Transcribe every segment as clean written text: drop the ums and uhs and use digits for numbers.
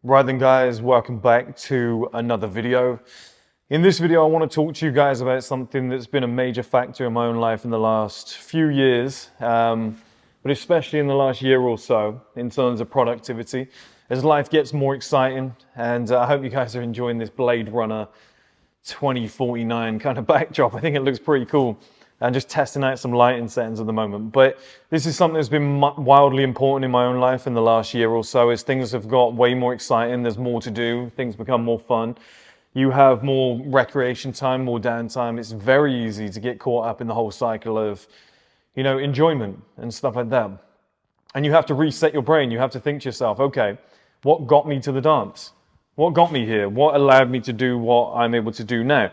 Right then guys, welcome back to another video. In this video I want to talk to you guys about something that's been a major factor in my own life in the last few years, but especially in the last year or so in terms of productivity. As life gets more exciting, and I hope you guys are enjoying this Blade Runner 2049 kind of backdrop. I think it looks pretty cool. And just testing out some lighting settings at the moment. But this is something that's been wildly important in my own life in the last year or so as things have got way more exciting, there's more to do, things become more fun. You have more recreation time, more downtime. It's very easy to get caught up in the whole cycle of, enjoyment and stuff like that. And you have to reset your brain. You have to think to yourself, okay, what got me to the dance? What got me here? What allowed me to do what I'm able to do now?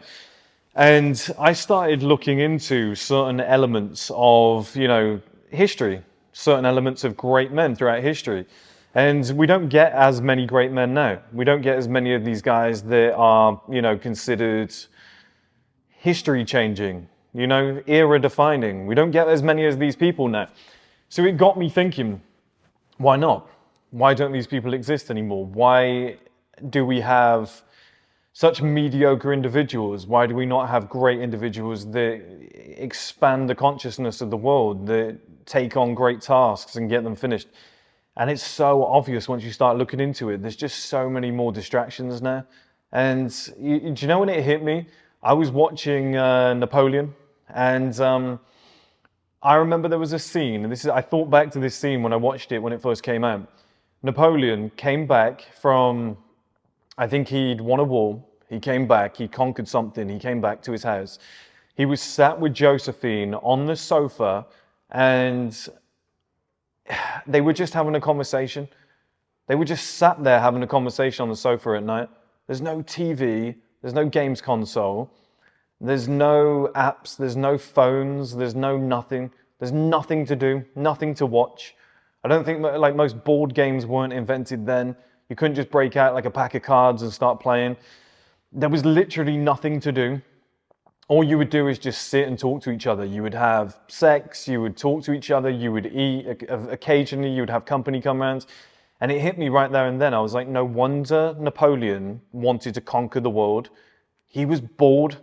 And I started looking into certain elements of, history, certain elements of great men throughout history. And we don't get as many great men now. We don't get as many of these guys that are, considered history changing, era defining. We don't get as many as these people now. So it got me thinking, why not? Why don't these people exist anymore? Why do we have such mediocre individuals? Why do we not have great individuals that expand the consciousness of the world, that take on great tasks and get them finished? And it's so obvious once you start looking into it. There's just so many more distractions now. And do you know when it hit me? I was watching Napoleon, and I remember there was a scene, and I thought back to this scene when I watched it when it first came out. Napoleon came back from, I think he'd won a war. He came back, he conquered something, he came back to his house. He was sat with Josephine on the sofa, and they were just having a conversation. They were just sat there having a conversation on the sofa at night. There's no TV, there's no games console, there's no apps, there's no phones, there's no nothing. There's nothing to do, nothing to watch. I don't think, like, most board games weren't invented then. You couldn't just break out like a pack of cards and start playing. There was literally nothing to do. All you would do is just sit and talk to each other. You would have sex, you would talk to each other, you would eat. Occasionally you would have company come around. And it hit me right there and then. I was like, no wonder Napoleon wanted to conquer the world. He was bored.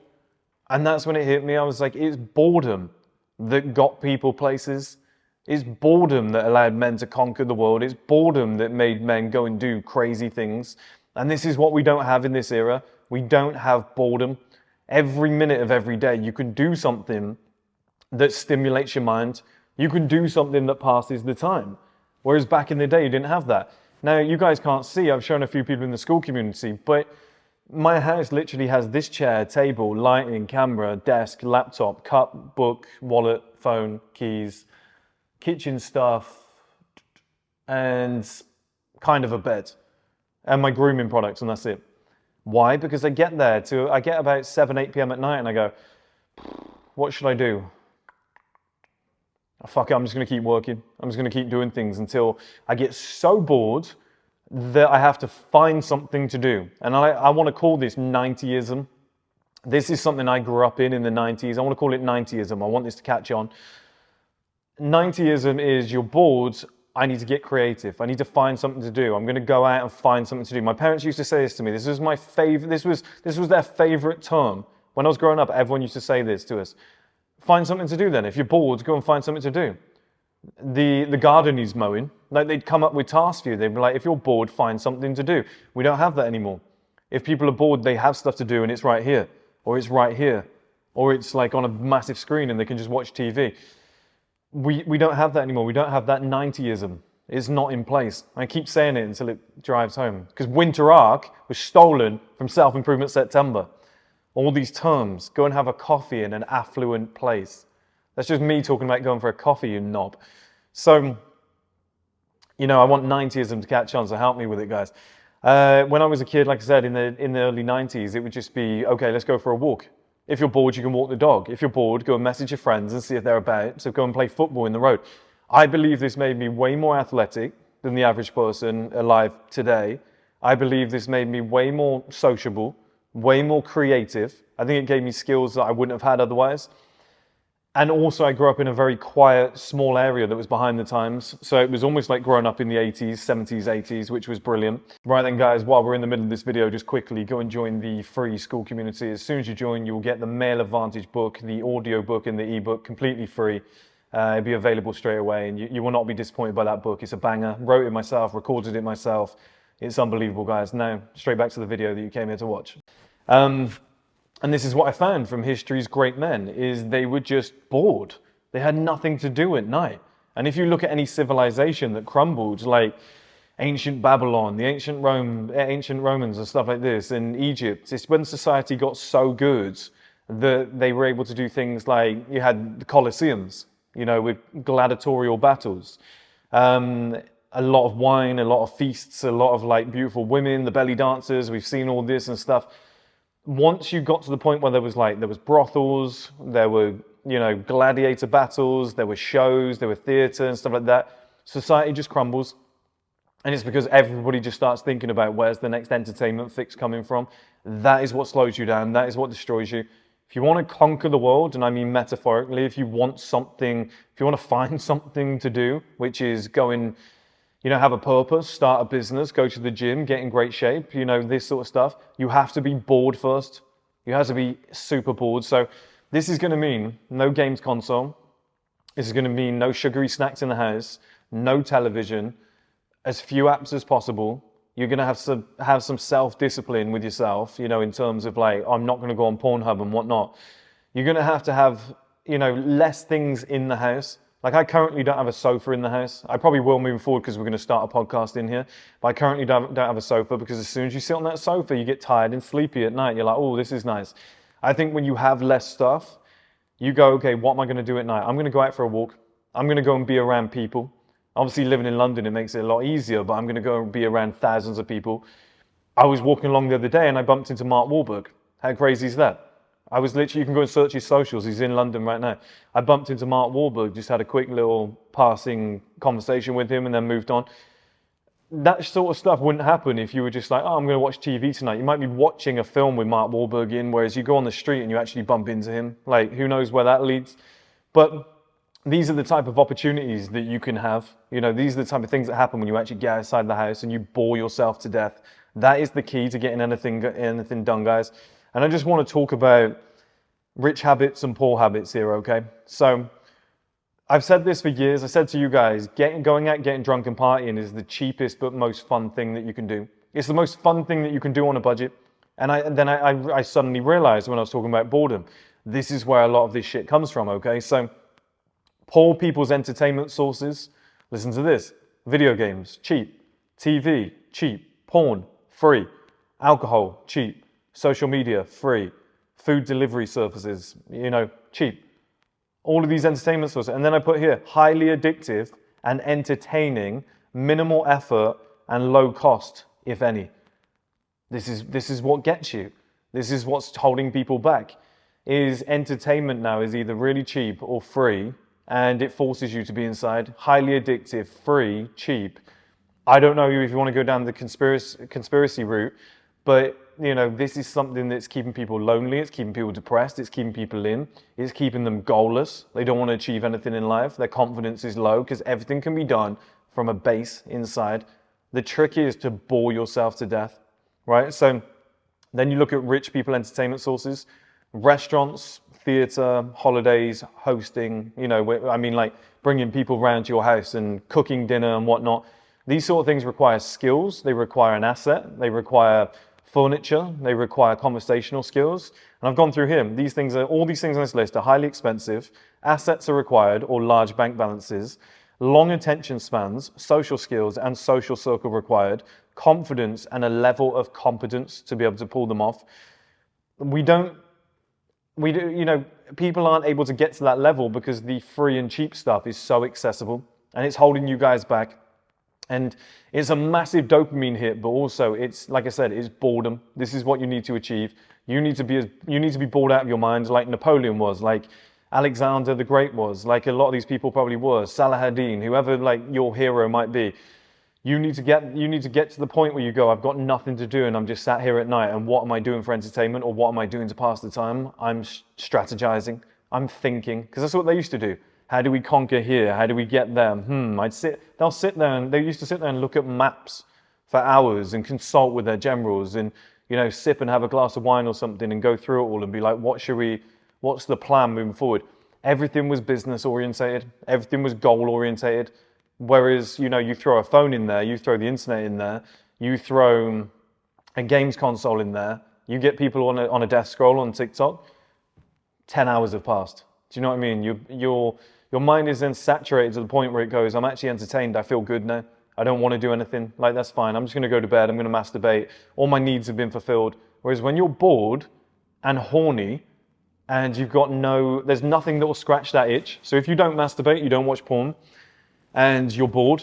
And that's when it hit me. I was like, it's boredom that got people places. It's boredom that allowed men to conquer the world. It's boredom that made men go and do crazy things. And this is what we don't have in this era. We don't have boredom. Every minute of every day, you can do something that stimulates your mind. You can do something that passes the time. Whereas back in the day, you didn't have that. Now, you guys can't see. I've shown a few people in the school community, but my house literally has this chair, table, lighting, camera, desk, laptop, cup, book, wallet, phone, keys, kitchen stuff, and kind of a bed, and my grooming products, and that's it. Why? Because I get about 7, 8 p.m. at night, and I go, what should I do? Oh, fuck it, I'm just going to keep working. I'm just going to keep doing things until I get so bored that I have to find something to do. And I want to call this 90ism. This is something I grew up in the 90s. I want to call it 90ism. I want this to catch on. 90ism is you're bored, I need to get creative. I need to find something to do. I'm going to go out and find something to do. My parents used to say this to me. This was my favorite. This was their favorite term. When I was growing up, everyone used to say this to us. Find something to do then. If you're bored, go and find something to do. The garden needs mowing. Like, they'd come up with tasks for you. They'd be like, if you're bored, find something to do. We don't have that anymore. If people are bored, they have stuff to do, and it's right here, or it's right here, or it's like on a massive screen and they can just watch TV. We don't have that anymore. We don't have that 90ism. It's not in place. I keep saying it until it drives home. Because Winter Arc was stolen from Self-Improvement September. All these terms. Go and have a coffee in an affluent place. That's just me talking about going for a coffee, you knob. So, I want 90ism to catch on, so help me with it, guys. When I was a kid, like I said, in the early 90s, it would just be, okay, let's go for a walk. If you're bored, you can walk the dog. If you're bored, go and message your friends and see if they're about. So go and play football in the road. I believe this made me way more athletic than the average person alive today. I believe this made me way more sociable, way more creative. I think it gave me skills that I wouldn't have had otherwise. And also I grew up in a very quiet, small area that was behind the times. So it was almost like growing up in the 80s, 70s, 80s, which was brilliant. Right then, guys, while we're in the middle of this video, just quickly go and join the free school community. As soon as you join, you'll get the Male Advantage book, the audio book and the ebook completely free. It'll be available straight away, and you will not be disappointed by that book. It's a banger. Wrote it myself, recorded it myself. It's unbelievable, guys. Now, straight back to the video that you came here to watch. And this is what I found from history's great men, is they were just bored. They had nothing to do at night. And if you look at any civilization that crumbled, like ancient Babylon, the ancient Romans and stuff like this, and Egypt, it's when society got so good that they were able to do things like, you had the Colosseums, you know, with gladiatorial battles. A lot of wine, a lot of feasts, a lot of like beautiful women, the belly dancers, we've seen all this and stuff. Once you got to the point where there was brothels, there were, you know, gladiator battles, there were shows, there were theatre and stuff like that, society just crumbles. And it's because everybody just starts thinking about where's the next entertainment fix coming from. That is what slows you down. That is what destroys you. If you want to conquer the world, and I mean metaphorically, if you want something, if you want to find something to do, which is go and, you know, have a purpose, start a business, go to the gym, get in great shape, you know, this sort of stuff, you have to be bored first. You have to be super bored. So this is going to mean no games console. This is going to mean no sugary snacks in the house, no television, as few apps as possible. You're going to have some self-discipline with yourself, you know, in terms of like, I'm not going to go on Pornhub and whatnot. You're going to have, you know, less things in the house. Like I currently don't have a sofa in the house. I probably will moving forward because we're going to start a podcast in here. But I currently don't have a sofa because as soon as you sit on that sofa, you get tired and sleepy at night. You're like, oh, this is nice. I think when you have less stuff, you go, okay, what am I going to do at night? I'm going to go out for a walk. I'm going to go and be around people. Obviously living in London, it makes it a lot easier, but I'm going to go and be around thousands of people. I was walking along the other day and I bumped into Mark Wahlberg. How crazy is that? I was literally, you can go and search his socials. He's in London right now. I bumped into Mark Wahlberg, just had a quick little passing conversation with him and then moved on. That sort of stuff wouldn't happen if you were just like, oh, I'm going to watch TV tonight. You might be watching a film with Mark Wahlberg in, whereas you go on the street and you actually bump into him. Like, who knows where that leads? But these are the type of opportunities that you can have. You know, these are the type of things that happen when you actually get outside the house and you bore yourself to death. That is the key to getting anything done, guys. And I just want to talk about rich habits and poor habits here, okay? So I've said this for years. I said to you guys, going out, getting drunk and partying is the cheapest but most fun thing that you can do. It's the most fun thing that you can do on a budget. And then I suddenly realized when I was talking about boredom, this is where a lot of this shit comes from, okay? So poor people's entertainment sources, listen to this: video games, cheap; TV, cheap; porn, free; alcohol, cheap; social media, free; food delivery services, you know, cheap. All of these entertainment sources. And then I put here, highly addictive and entertaining, minimal effort and low cost, if any. This is what gets you. This is what's holding people back. Is entertainment now is either really cheap or free, and it forces you to be inside. Highly addictive, free, cheap. I don't know if you want to go down the conspiracy route, but you know, this is something that's keeping people lonely, it's keeping people depressed, it's keeping people in, it's keeping them goalless. They don't want to achieve anything in life. Their confidence is low because everything can be done from a base inside. The trick is to bore yourself to death, right? So then you look at rich people entertainment sources, restaurants, theatre, holidays, hosting, you know, I mean like bringing people around to your house and cooking dinner and whatnot. These sort of things require skills, they require an asset, they require furniture, they require conversational skills. And I've gone through here. All these things on this list are highly expensive. Assets are required or large bank balances. Long attention spans, social skills and social circle required. Confidence and a level of competence to be able to pull them off. You know, people aren't able to get to that level because the free and cheap stuff is so accessible and it's holding you guys back. And it's a massive dopamine hit, but also it's, like I said, it's boredom. This is what you need to achieve. You need to be bored out of your mind, like Napoleon was, like Alexander the Great was, like a lot of these people probably were, Saladin, whoever like your hero might be. You need to get to the point where you go, I've got nothing to do and I'm just sat here at night, and what am I doing for entertainment, or what am I doing to pass the time? I'm strategizing. I'm thinking, because that's what they used to do. How do we conquer here? How do we get there? They'll sit there, and they used to sit there and look at maps for hours and consult with their generals and, you know, sip and have a glass of wine or something and go through it all and be like, what's the plan moving forward? Everything was business orientated. Everything was goal orientated. Whereas, you know, you throw a phone in there, you throw the internet in there, you throw a games console in there, you get people on a death scroll on TikTok, 10 hours have passed. Do you know what I mean? Your mind is then saturated to the point where it goes, I'm actually entertained, I feel good now. I don't want to do anything. Like, that's fine. I'm just going to go to bed. I'm going to masturbate. All my needs have been fulfilled. Whereas when you're bored and horny and there's nothing that will scratch that itch. So if you don't masturbate, you don't watch porn, and you're bored,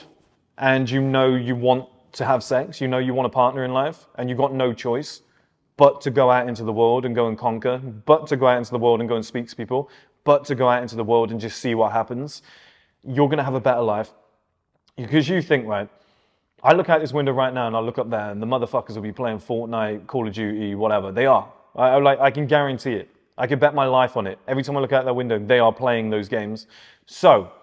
and you know you want to have sex, you know you want a partner in life, and you've got no choice but to go out into the world and go and conquer, but to go out into the world and go and speak to people, but to go out into the world and just see what happens, you're going to have a better life. Because you think, right, I look out this window right now and I look up there and the motherfuckers will be playing Fortnite, Call of Duty, whatever. They are. I can guarantee it. I can bet my life on it. Every time I look out that window, they are playing those games. So,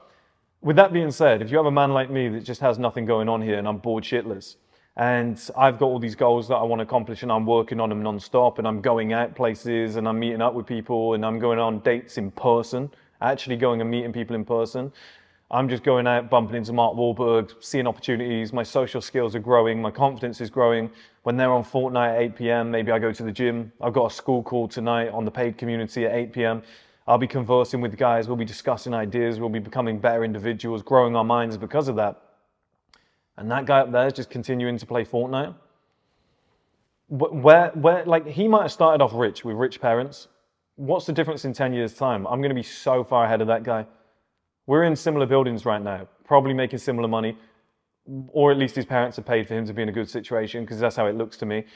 with that being said, if you have a man like me that just has nothing going on here and I'm bored shitless, and I've got all these goals that I want to accomplish and I'm working on them non-stop, and I'm going out places and I'm meeting up with people and I'm going on dates in person, actually going and meeting people in person. I'm just going out, bumping into Mark Wahlberg, seeing opportunities. My social skills are growing. My confidence is growing. When they're on Fortnite at 8 p.m., maybe I go to the gym. I've got a school call tonight on the paid community at 8 p.m. I'll be conversing with guys. We'll be discussing ideas. We'll be becoming better individuals, growing our minds because of that. And that guy up there is just continuing to play Fortnite. Like, he might have started off rich with rich parents. What's the difference in 10 years' time? I'm going to be so far ahead of that guy. We're in similar buildings right now, probably making similar money, or at least his parents have paid for him to be in a good situation, because that's how it looks to me.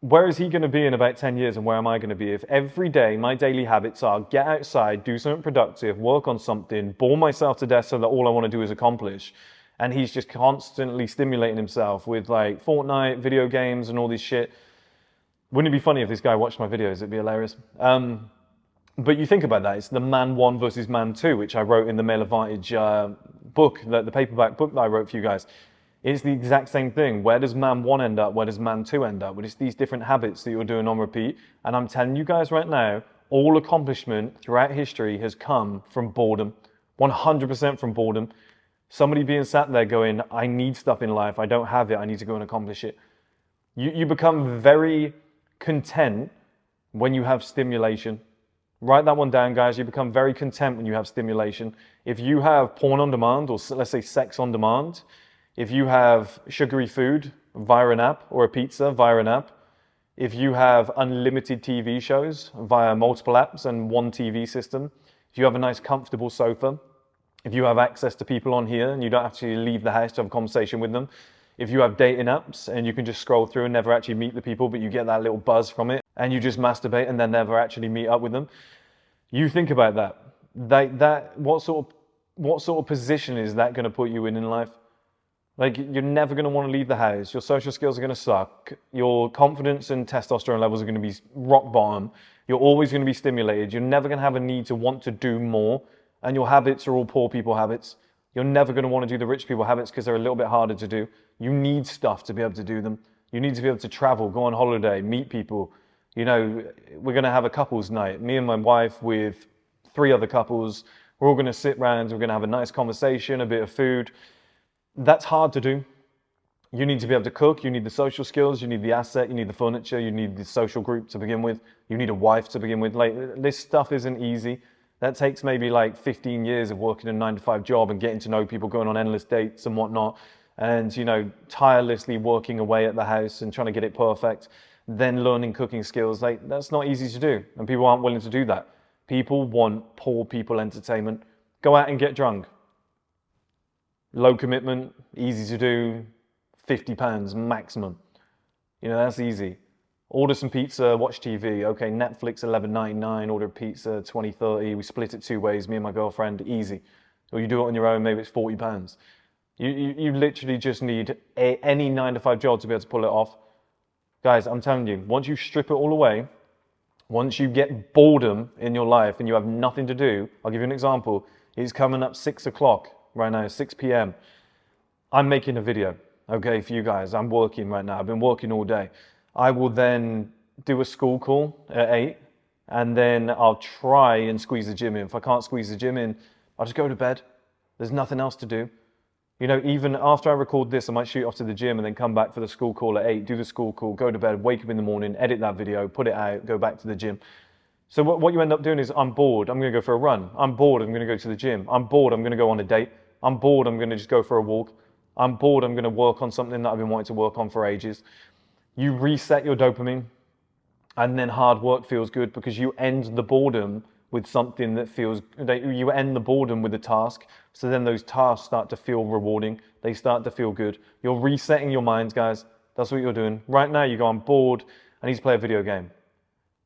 Where is he going to be in about 10 years, and where am I going to be if every day my daily habits are get outside, do something productive, work on something, bore myself to death so that all I want to do is accomplish, and he's just constantly stimulating himself with like Fortnite, video games, and all this shit. Wouldn't it be funny if this guy watched my videos? It'd be hilarious. But you think about that, it's the Man 1 versus Man 2, which I wrote in the Male Advantage book, the paperback book that I wrote for you guys. It's the exact same thing. Where does Man 1 end up? Where does Man 2 end up? Well, it's these different habits that you're doing on repeat. And I'm telling you guys right now, all accomplishment throughout history has come from boredom. 100% from boredom. Somebody being sat there going, I need stuff in life, I don't have it, I need to go and accomplish it. You become very content when you have stimulation. Write that one down, guys. You become very content when you have stimulation. If you have porn on demand, or let's say sex on demand, if you have sugary food via an app or a pizza via an app, if you have unlimited TV shows via multiple apps and one TV system, if you have a nice comfortable sofa, if you have access to people on here and you don't have to leave the house to have a conversation with them, if you have dating apps and you can just scroll through and never actually meet the people, but you get that little buzz from it, and you just masturbate and then never actually meet up with them, you think about that. What sort of position is that going to put you in life? Like, you're never going to want to leave the house. Your social skills are going to suck. Your confidence and testosterone levels are going to be rock bottom. You're always going to be stimulated. You're never going to have a need to want to do more. And your habits are all poor people habits. You're never going to want to do the rich people habits because they're a little bit harder to do. You need stuff to be able to do them. You need to be able to travel, go on holiday, meet people. You know, we're going to have a couples night. Me and my wife with 3 other couples. We're all going to sit around. We're going to have a nice conversation, a bit of food. That's hard to do. You need to be able to cook. You need the social skills. You need the asset. You need the furniture. You need the social group to begin with. You need a wife to begin with. Like, this stuff isn't easy. That takes maybe like 15 years of working a 9-to-5 job and getting to know people, going on endless dates and whatnot. And, you know, tirelessly working away at the house and trying to get it perfect. Then learning cooking skills. Like, that's not easy to do. And people aren't willing to do that. People want poor people entertainment. Go out and get drunk. Low commitment, easy to do, £50 maximum. You know, that's easy. Order some pizza, watch TV. Okay, Netflix $11.99, order pizza $20.30. We split it 2 ways, me and my girlfriend, easy. Or you do it on your own, maybe it's £40. You literally just need any 9-to-5 job to be able to pull it off. Guys, I'm telling you, once you strip it all away, Once you get boredom in your life and you have nothing to do, I'll give you an example. It's coming up 6 o'clock right now, 6 p.m. I'm making a video, okay, for you guys. I'm working right now. I've been working all day. I will then do a school call at 8, and then I'll try and squeeze the gym in. If I can't squeeze the gym in, I'll just go to bed. There's nothing else to do. You know, even after I record this, I might shoot off to the gym and then come back for the school call at 8, do the school call, go to bed, wake up in the morning, edit that video, put it out, go back to the gym. So what you end up doing is, I'm bored, I'm going to go for a run. I'm bored, I'm going to go to the gym. I'm bored, I'm going to go on a date. I'm bored, I'm going to just go for a walk. I'm bored, I'm going to work on something that I've been wanting to work on for ages. You reset your dopamine, and then hard work feels good because you end the boredom with something that feels, you end the boredom with a task. So then those tasks start to feel rewarding. They start to feel good. You're resetting your minds, guys. That's what you're doing. Right now you go, I'm bored, I need to play a video game.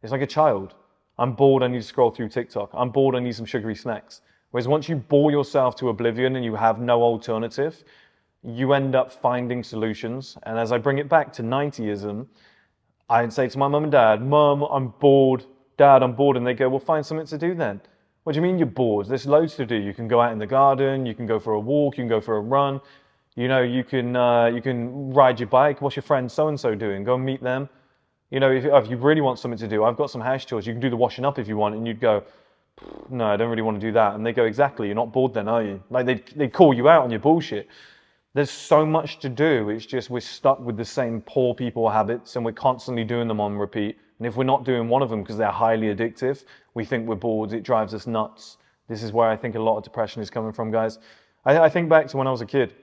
It's like a child. I'm bored, I need to scroll through TikTok. I'm bored, I need some sugary snacks. Whereas once you bore yourself to oblivion and you have no alternative, you end up finding solutions. And as I bring it back to 90ism, I'd say to my mum and dad, Mum, I'm bored. Dad, I'm bored. And they go, well, find something to do then. What do you mean you're bored? There's loads to do. You can go out in the garden, you can go for a walk, you can go for a run. You know, you can ride your bike. What's your friend so-and-so doing? Go and meet them. You know, if you really want something to do, I've got some house chores. You can do the washing up if you want. And you'd go, no, I don't really want to do that. And they go, exactly, you're not bored then, are you? Like they call you out on your bullshit. There's so much to do. It's just we're stuck with the same poor people habits and we're constantly doing them on repeat. And if we're not doing one of them because they're highly addictive, we think we're bored. It drives us nuts. This is where I think a lot of depression is coming from, guys. I think back to when I was a kid.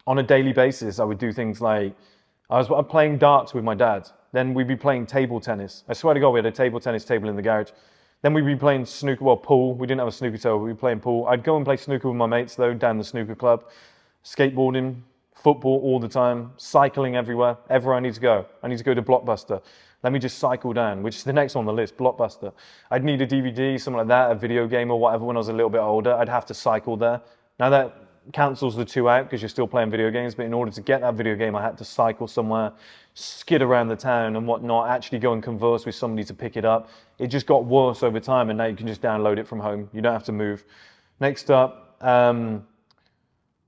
On a daily basis, I would do things like, I was playing darts with my dad. Then we'd be playing table tennis. I swear to God, we had a table tennis table in the garage. Then we'd be playing snooker, well, pool. We didn't have a snooker table, we'd be playing pool. I'd go and play snooker with my mates, though, down the snooker club. Skateboarding, football all the time, cycling everywhere. Everywhere I need to go. I need to go to Blockbuster. Let me just cycle down, which is the next on the list, Blockbuster. I'd need a DVD, something like that, a video game or whatever when I was a little bit older. I'd have to cycle there. Now that cancels the 2 out because you're still playing video games, but in order to get that video game, I had to cycle somewhere, skid around the town and whatnot, actually go and converse with somebody to pick it up. It just got worse over time, and now you can just download it from home. You don't have to move. Next up,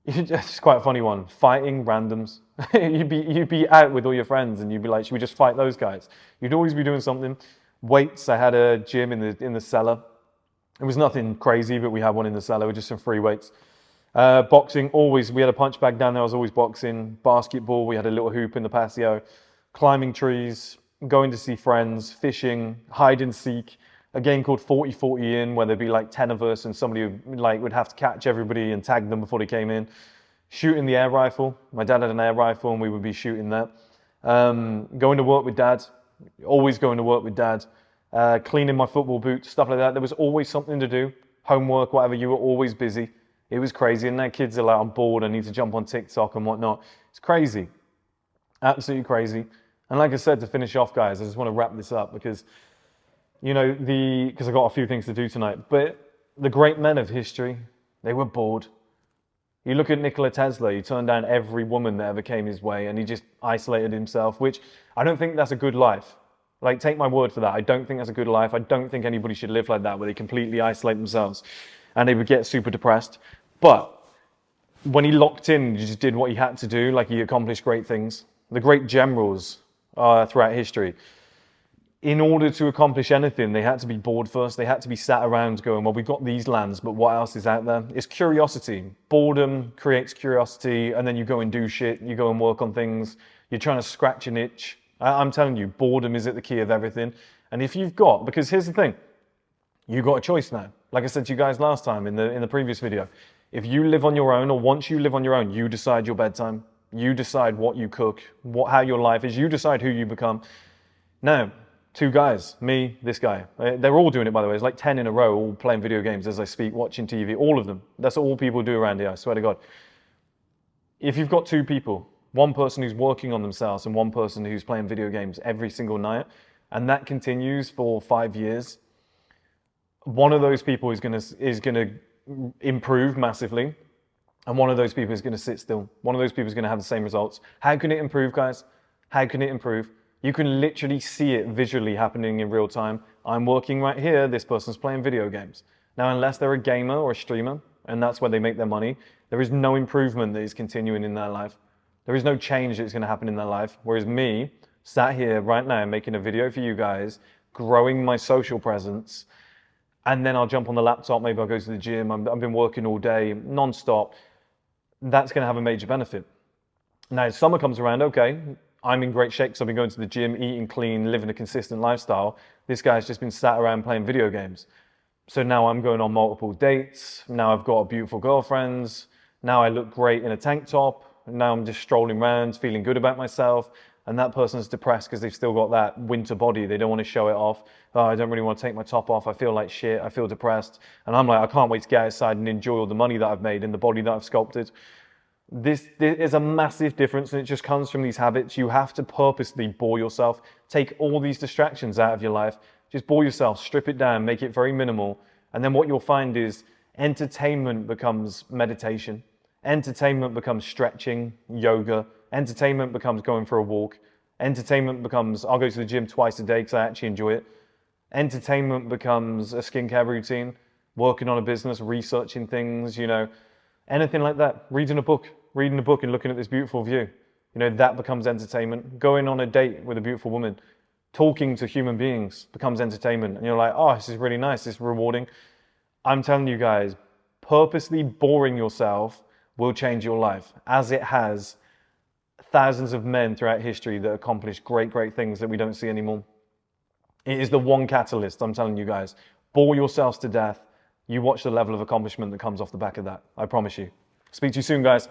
it's quite a funny one. Fighting randoms. you'd be out with all your friends and you'd be like, should we just fight those guys? You'd always be doing something. Weights, I had a gym in the cellar. It was nothing crazy, but we had one in the cellar with just some free weights. Boxing, always, we had a punch bag down there, I was always boxing. Basketball, we had a little hoop in the patio. Climbing trees, going to see friends, fishing, hide and seek. A game called 40-40 in, where there'd be like 10 of us and somebody would have to catch everybody and tag them before they came in. Shooting the air rifle. My dad had an air rifle and we would be shooting that. Going to work with dad. Always going to work with dad. Cleaning my football boots, stuff like that. There was always something to do. Homework, whatever, you were always busy. It was crazy. And now kids are like, I'm bored, I need to jump on TikTok and whatnot. It's crazy. Absolutely crazy. And like I said, to finish off, guys, I just want to wrap this up because, you know, because I've got a few things to do tonight. But the great men of history, they were bored. You look at Nikola Tesla, he turned down every woman that ever came his way and he just isolated himself, which I don't think that's a good life. Like, take my word for that. I don't think that's a good life. I don't think anybody should live like that, where they completely isolate themselves and they would get super depressed. But when he locked in, he just did what he had to do, like he accomplished great things. The great generals throughout history, in order to accomplish anything, they had to be bored first. They had to be sat around going, well, we've got these lands, but what else is out there? It's curiosity. Boredom creates curiosity, and then you go and do shit. You go and work on things. You're trying to scratch an itch. I'm telling you, boredom is at the key of everything. And if you've got, because here's the thing, you've got a choice now. Like I said to you guys last time in the previous video, if you live on your own, or once you live on your own, you decide your bedtime. You decide what you cook, how your life is. You decide who you become. Now, 2 guys, me, this guy. They're all doing it, by the way. It's like 10 in a row, all playing video games as I speak, watching TV, all of them. That's all people do around here, I swear to God. If you've got 2 people, one person who's working on themselves and one person who's playing video games every single night, and that continues for 5 years, one of those people is gonna improve massively, and one of those people is gonna sit still. One of those people is gonna have the same results. How can it improve, guys? How can it improve? You can literally see it visually happening in real time. I'm working right here, this person's playing video games. Now, unless they're a gamer or a streamer, and that's where they make their money, there is no improvement that is continuing in their life. There is no change that's going to happen in their life. Whereas me, sat here right now making a video for you guys, growing my social presence, and then I'll jump on the laptop, maybe I'll go to the gym, I've been working all day, non-stop, that's going to have a major benefit. Now, as summer comes around, okay, I'm in great shape because I've been going to the gym, eating clean, living a consistent lifestyle. This guy's just been sat around playing video games. So now I'm going on multiple dates. Now I've got beautiful girlfriends. Now I look great in a tank top. Now I'm just strolling around, feeling good about myself. And that person's depressed because they've still got that winter body. They don't want to show it off. Oh, I don't really want to take my top off. I feel like shit. I feel depressed. And I'm like, I can't wait to get outside and enjoy all the money that I've made and the body that I've sculpted. This is a massive difference, and it just comes from these habits. You have to purposely bore yourself. Take all these distractions out of your life. Just bore yourself, strip it down, make it very minimal. And then what you'll find is entertainment becomes meditation. Entertainment becomes stretching, yoga. Entertainment becomes going for a walk. Entertainment becomes, I'll go to the gym twice a day because I actually enjoy it. Entertainment becomes a skincare routine, working on a business, researching things, anything like that. Reading a book and looking at this beautiful view. That becomes entertainment. Going on a date with a beautiful woman, talking to human beings becomes entertainment. And you're like, oh, this is really nice, this is rewarding. I'm telling you guys, purposely boring yourself will change your life, as it has thousands of men throughout history that accomplish great, great things that we don't see anymore. It is the one catalyst, I'm telling you guys. Bore yourselves to death. You watch the level of accomplishment that comes off the back of that. I promise you. Speak to you soon, guys.